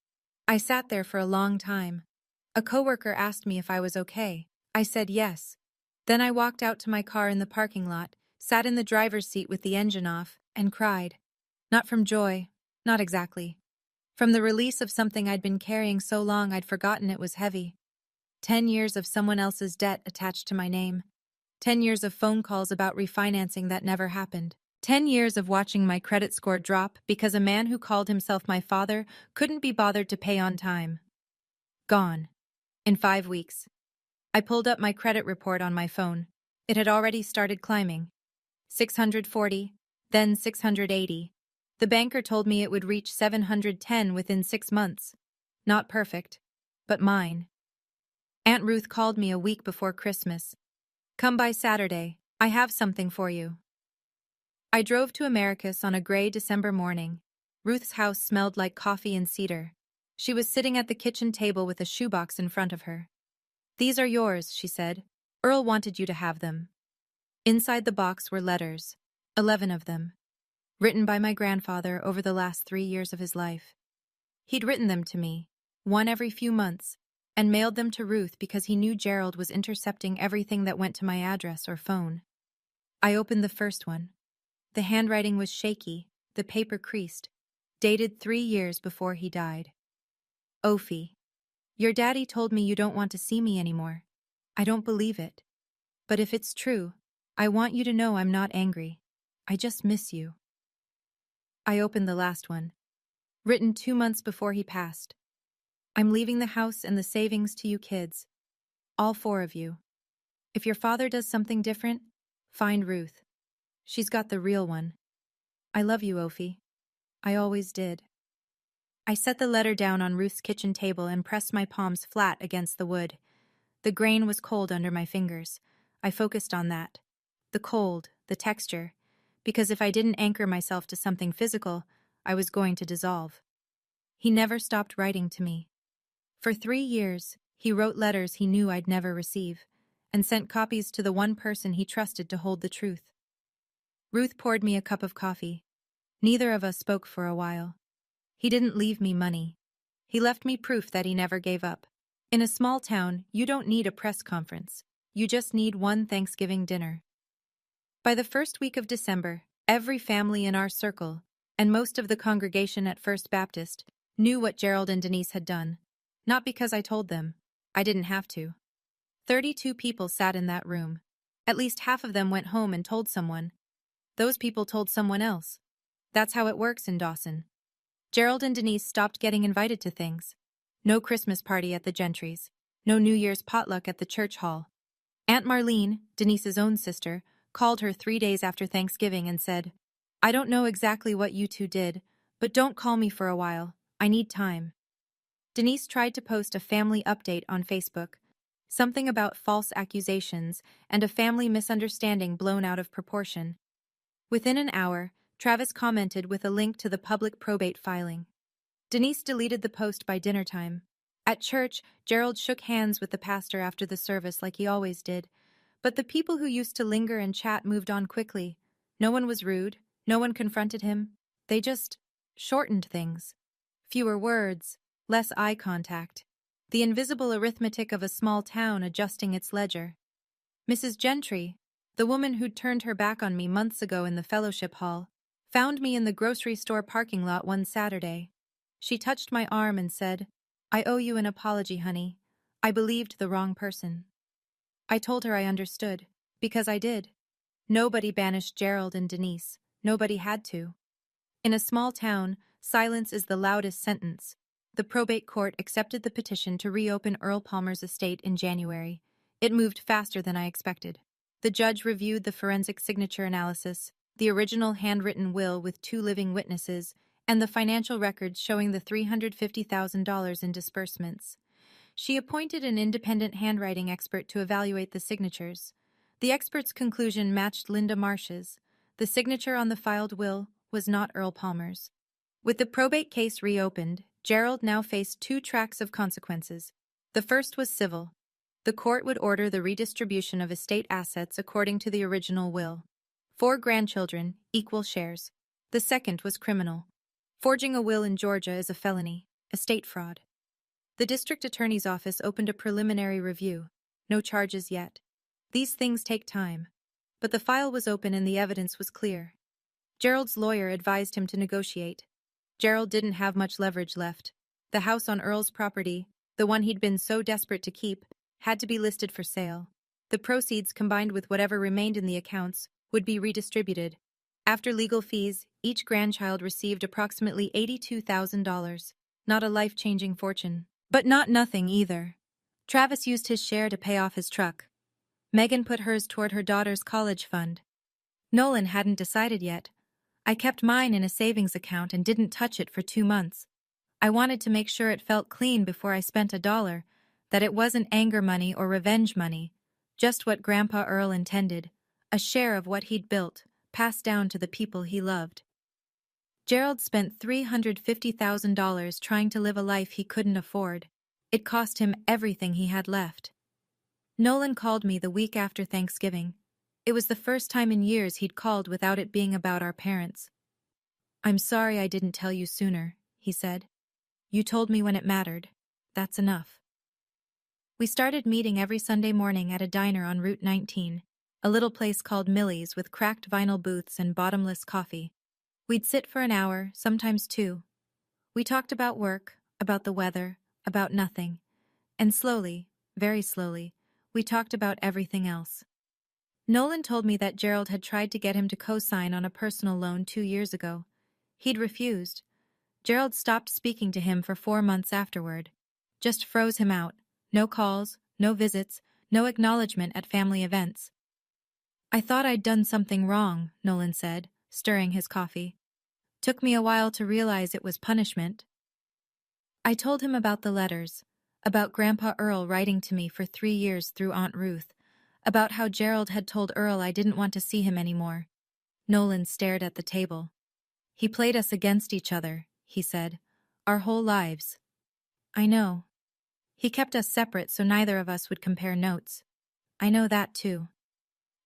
I sat there for a long time. A coworker asked me if I was okay. I said yes. Then I walked out to my car in the parking lot, sat in the driver's seat with the engine off, and cried. Not from joy, not exactly. From the release of something I'd been carrying so long I'd forgotten it was heavy. 10 years of someone else's debt attached to my name. 10 years of phone calls about refinancing that never happened. 10 years of watching my credit score drop because a man who called himself my father couldn't be bothered to pay on time. Gone. In 5 weeks. I pulled up my credit report on my phone. It had already started climbing. 640, then 680. The banker told me it would reach 710 within 6 months. Not perfect, but mine. Aunt Ruth called me a week before Christmas. Come by Saturday, I have something for you. I drove to Americus on a gray December morning. Ruth's house smelled like coffee and cedar. She was sitting at the kitchen table with a shoebox in front of her. These are yours, she said. Earl wanted you to have them. Inside the box were letters, 11 of them, written by my grandfather over the last 3 years of his life. He'd written them to me, one every few months, and mailed them to Ruth because he knew Gerald was intercepting everything that went to my address or phone. I opened the first one. The handwriting was shaky, the paper creased, dated 3 years before he died. Ophi, your daddy told me you don't want to see me anymore. I don't believe it. But if it's true, I want you to know I'm not angry. I just miss you. I opened the last one. Written 2 months before he passed. I'm leaving the house and the savings to you kids. All 4 of you. If your father does something different, find Ruth. She's got the real one. I love you, Ophi. I always did. I set the letter down on Ruth's kitchen table and pressed my palms flat against the wood. The grain was cold under my fingers. I focused on that. The cold, the texture. Because if I didn't anchor myself to something physical, I was going to dissolve. He never stopped writing to me. For 3 years, he wrote letters he knew I'd never receive, and sent copies to the one person he trusted to hold the truth. Ruth poured me a cup of coffee. Neither of us spoke for a while. He didn't leave me money. He left me proof that he never gave up. In a small town, you don't need a press conference. You just need one Thanksgiving dinner. By the first week of December, every family in our circle, and most of the congregation at First Baptist, knew what Gerald and Denise had done. Not because I told them. I didn't have to. 32 people sat in that room. At least half of them went home and told someone. Those people told someone else. That's how it works in Dawson. Gerald and Denise stopped getting invited to things. No Christmas party at the Gentrys. No New Year's potluck at the church hall. Aunt Marlene, Denise's own sister, called her 3 days after Thanksgiving and said, I don't know exactly what you two did, but don't call me for a while. I need time. Denise tried to post a family update on Facebook. Something about false accusations and a family misunderstanding blown out of proportion. Within an hour, Travis commented with a link to the public probate filing. Denise deleted the post by dinner time. At church, Gerald shook hands with the pastor after the service like he always did. But the people who used to linger and chat moved on quickly. No one was rude. No one confronted him. They just shortened things. Fewer words, less eye contact. The invisible arithmetic of a small town adjusting its ledger. Mrs. Gentry, the woman who'd turned her back on me months ago in the fellowship hall, found me in the grocery store parking lot one Saturday. She touched my arm and said, "I owe you an apology, honey. I believed the wrong person." I told her I understood, because I did. Nobody banished Gerald and Denise. Nobody had to. In a small town, silence is the loudest sentence. The probate court accepted the petition to reopen Earl Palmer's estate in January. It moved faster than I expected. The judge reviewed the forensic signature analysis, the original handwritten will with 2 living witnesses, and the financial records showing the $350,000 in disbursements. She appointed an independent handwriting expert to evaluate the signatures. The expert's conclusion matched Linda Marsh's. The signature on the filed will was not Earl Palmer's. With the probate case reopened, Gerald now faced 2 tracks of consequences. The first was civil. The court would order the redistribution of estate assets according to the original will. 4 grandchildren, equal shares. The second was criminal. Forging a will in Georgia is a felony, estate fraud. The district attorney's office opened a preliminary review. No charges yet. These things take time. But the file was open and the evidence was clear. Gerald's lawyer advised him to negotiate. Gerald didn't have much leverage left. The house on Earl's property, the one he'd been so desperate to keep, had to be listed for sale. The proceeds, combined with whatever remained in the accounts, would be redistributed. After legal fees, each grandchild received approximately $82,000. Not a life-changing fortune. But not nothing either. Travis used his share to pay off his truck. Megan put hers toward her daughter's college fund. Nolan hadn't decided yet. I kept mine in a savings account and didn't touch it for 2 months. I wanted to make sure it felt clean before I spent $1, that it wasn't anger money or revenge money, just what Grandpa Earl intended, a share of what he'd built, passed down to the people he loved. Gerald spent $350,000 trying to live a life he couldn't afford. It cost him everything he had left. Nolan called me the week after Thanksgiving. It was the first time in years he'd called without it being about our parents. "I'm sorry I didn't tell you sooner," he said. "You told me when it mattered. That's enough." We started meeting every Sunday morning at a diner on Route 19, a little place called Millie's with cracked vinyl booths and bottomless coffee. We'd sit for an hour, sometimes 2. We talked about work, about the weather, about nothing. And slowly, very slowly, we talked about everything else. Nolan told me that Gerald had tried to get him to co-sign on a personal loan 2 years ago. He'd refused. Gerald stopped speaking to him for 4 months afterward. Just froze him out. No calls, no visits, no acknowledgement at family events. "I thought I'd done something wrong," Nolan said, stirring his coffee. "Took me a while to realize it was punishment." I told him about the letters, about Grandpa Earl writing to me for 3 years through Aunt Ruth, about how Gerald had told Earl I didn't want to see him anymore. Nolan stared at the table. "He played us against each other," he said, "our whole lives." "I know. He kept us separate so neither of us would compare notes. I know that too."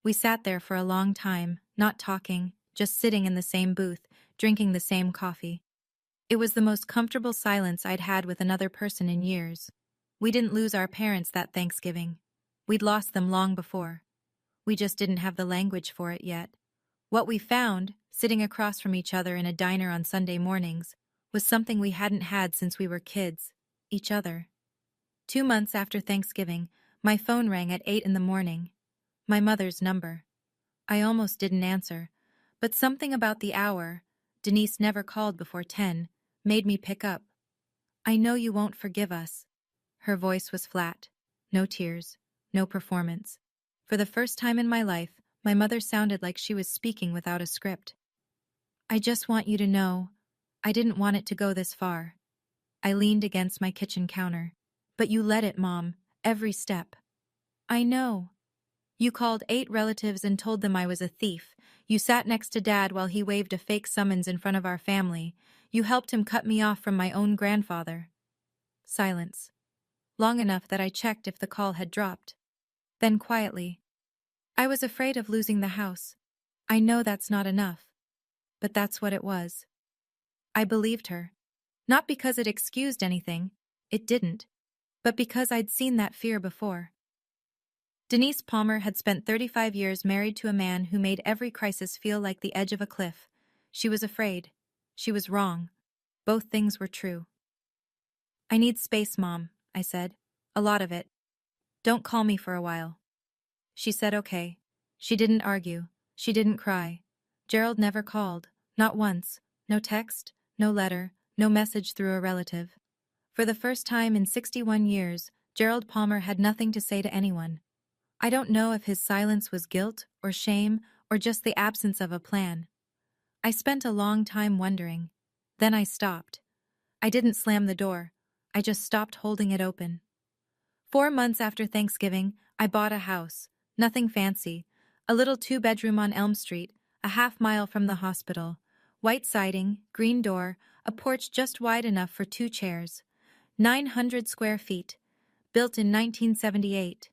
We sat there for a long time, not talking, just sitting in the same booth, drinking the same coffee. It was the most comfortable silence I'd had with another person in years. We didn't lose our parents that Thanksgiving. We'd lost them long before. We just didn't have the language for it yet. What we found, sitting across from each other in a diner on Sunday mornings, was something we hadn't had since we were kids, each other. 2 months after Thanksgiving, my phone rang at 8 in the morning. My mother's number. I almost didn't answer, but something about the hour, Denise never called before 10, made me pick up. "I know you won't forgive us." Her voice was flat. No tears, no performance. For the first time in my life, my mother sounded like she was speaking without a script. "I just want you to know, I didn't want it to go this far." I leaned against my kitchen counter. "But you let it, Mom, every step." "I know. You called 8 relatives and told them I was a thief. You sat next to Dad while he waved a fake summons in front of our family. You helped him cut me off from my own grandfather." Silence. Long enough that I checked if the call had dropped. Then quietly, "I was afraid of losing the house. I know that's not enough. But that's what it was." I believed her. Not because it excused anything. It didn't. But because I'd seen that fear before. Denise Palmer had spent 35 years married to a man who made every crisis feel like the edge of a cliff. She was afraid. She was wrong. Both things were true. I need space, Mom, I said. A lot of it. Don't call me for a while. She said okay. She didn't argue. She didn't cry. Gerald never called. Not once. No text, no letter, no message through a relative. For the first time in 61 years, Gerald Palmer had nothing to say to anyone. I don't know if his silence was guilt or shame or just the absence of a plan. I spent a long time wondering. Then I stopped. I didn't slam the door. I just stopped holding it open. 4 months after Thanksgiving, I bought a house. Nothing fancy. A little 2-bedroom on Elm Street, a half-mile from the hospital. White siding, green door, a porch just wide enough for 2 chairs. 900 square feet. Built in 1978.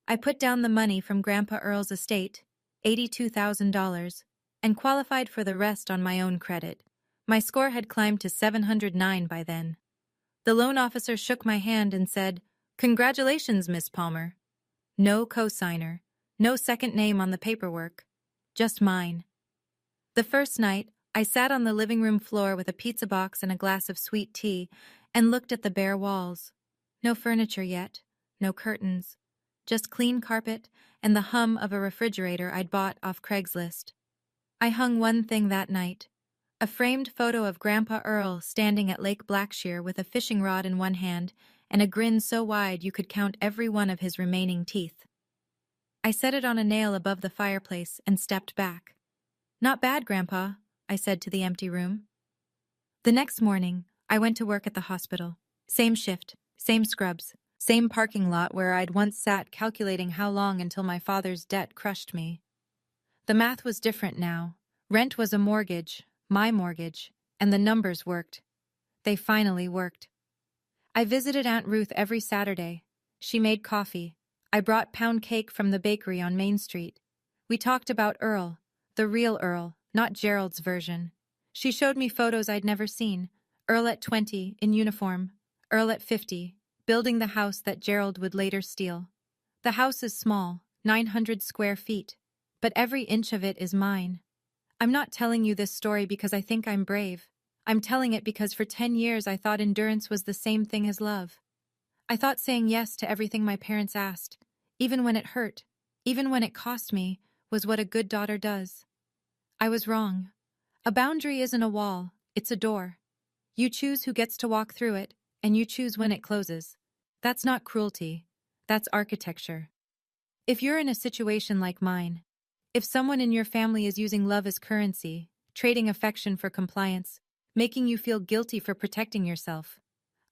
I put down the money from Grandpa Earl's estate, $82,000, and qualified for the rest on my own credit. My score had climbed to 709 by then. The loan officer shook my hand and said, "Congratulations, Miss Palmer." No cosigner, no second name on the paperwork, just mine. The first night, I sat on the living room floor with a pizza box and a glass of sweet tea and looked at the bare walls. No furniture yet, no curtains, just clean carpet and the hum of a refrigerator I'd bought off Craigslist. I hung one thing that night. A framed photo of Grandpa Earl standing at Lake Blackshear with a fishing rod in one hand and a grin so wide you could count every one of his remaining teeth. I set it on a nail above the fireplace and stepped back. "Not bad, Grandpa," I said to the empty room. The next morning, I went to work at the hospital. Same shift, same scrubs, same parking lot where I'd once sat calculating how long until my father's debt crushed me. The math was different now. Rent was a mortgage, my mortgage, and the numbers worked. They finally worked. I visited Aunt Ruth every Saturday. She made coffee. I brought pound cake from the bakery on Main Street. We talked about Earl, the real Earl, not Gerald's version. She showed me photos I'd never seen. Earl at 20, in uniform. Earl at 50, building the house that Gerald would later steal. The house is small, 900 square feet, but every inch of it is mine. I'm not telling you this story because I think I'm brave. I'm telling it because for 10 years I thought endurance was the same thing as love. I thought saying yes to everything my parents asked, even when it hurt, even when it cost me, was what a good daughter does. I was wrong. A boundary isn't a wall, it's a door. You choose who gets to walk through it, and you choose when it closes. That's not cruelty. That's architecture. If you're in a situation like mine, if someone in your family is using love as currency, trading affection for compliance, making you feel guilty for protecting yourself,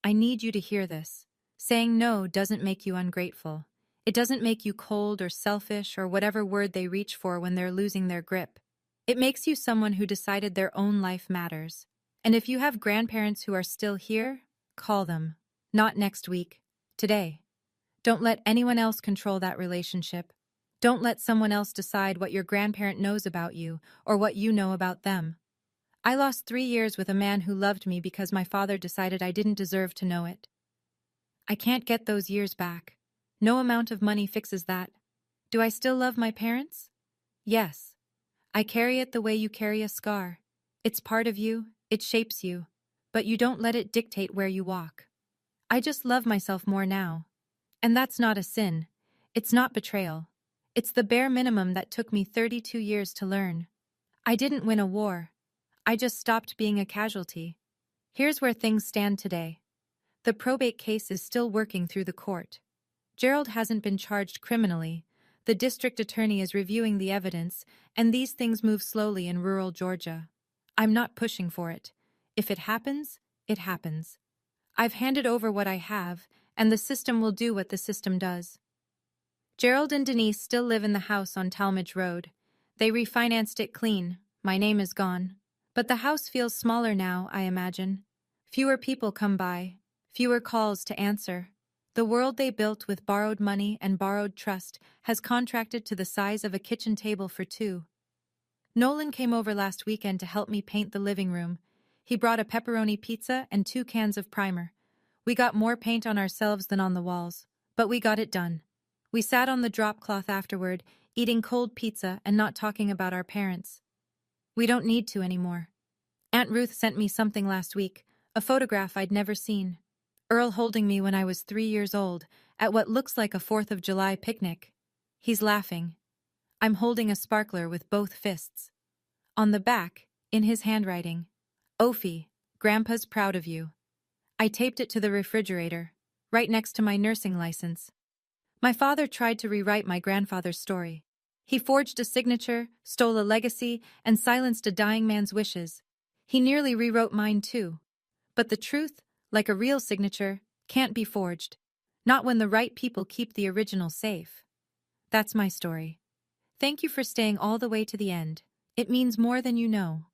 I need you to hear this. Saying no doesn't make you ungrateful. It doesn't make you cold or selfish or whatever word they reach for when they're losing their grip. It makes you someone who decided their own life matters. And if you have grandparents who are still here, call them. Not next week. Today. Don't let anyone else control that relationship. Don't let someone else decide what your grandparent knows about you or what you know about them. I lost 3 years with a man who loved me because my father decided I didn't deserve to know it. I can't get those years back. No amount of money fixes that. Do I still love my parents? Yes. I carry it the way you carry a scar. It's part of you, it shapes you, but you don't let it dictate where you walk. I just love myself more now. And that's not a sin. It's not betrayal. It's the bare minimum that took me 32 years to learn. I didn't win a war. I just stopped being a casualty. Here's where things stand today. The probate case is still working through the court. Gerald hasn't been charged criminally. The district attorney is reviewing the evidence, and these things move slowly in rural Georgia. I'm not pushing for it. If it happens, it happens. I've handed over what I have, and the system will do what the system does. Gerald and Denise still live in the house on Talmadge Road. They refinanced it clean. My name is gone. But the house feels smaller now, I imagine. Fewer people come by. Fewer calls to answer. The world they built with borrowed money and borrowed trust has contracted to the size of a kitchen table for 2. Nolan came over last weekend to help me paint the living room. He brought a pepperoni pizza and 2 cans of primer. We got more paint on ourselves than on the walls, but we got it done. We sat on the drop cloth afterward, eating cold pizza and not talking about our parents. We don't need to anymore. Aunt Ruth sent me something last week, a photograph I'd never seen. Earl holding me when I was 3 years old, at what looks like a 4th of July picnic. He's laughing. I'm holding a sparkler with both fists. On the back, in his handwriting, Ophi, Grandpa's proud of you. I taped it to the refrigerator, right next to my nursing license. My father tried to rewrite my grandfather's story. He forged a signature, stole a legacy, and silenced a dying man's wishes. He nearly rewrote mine too. But the truth, like a real signature, can't be forged. Not when the right people keep the original safe. That's my story. Thank you for staying all the way to the end. It means more than you know.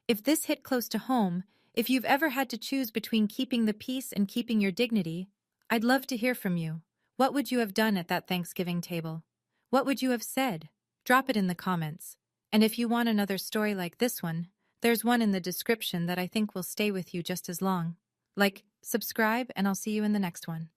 If this hit close to home, if you've ever had to choose between keeping the peace and keeping your dignity, I'd love to hear from you. What would you have done at that Thanksgiving table? What would you have said? Drop it in the comments. And if you want another story like this one, there's one in the description that I think will stay with you just as long. Like, subscribe, and I'll see you in the next one.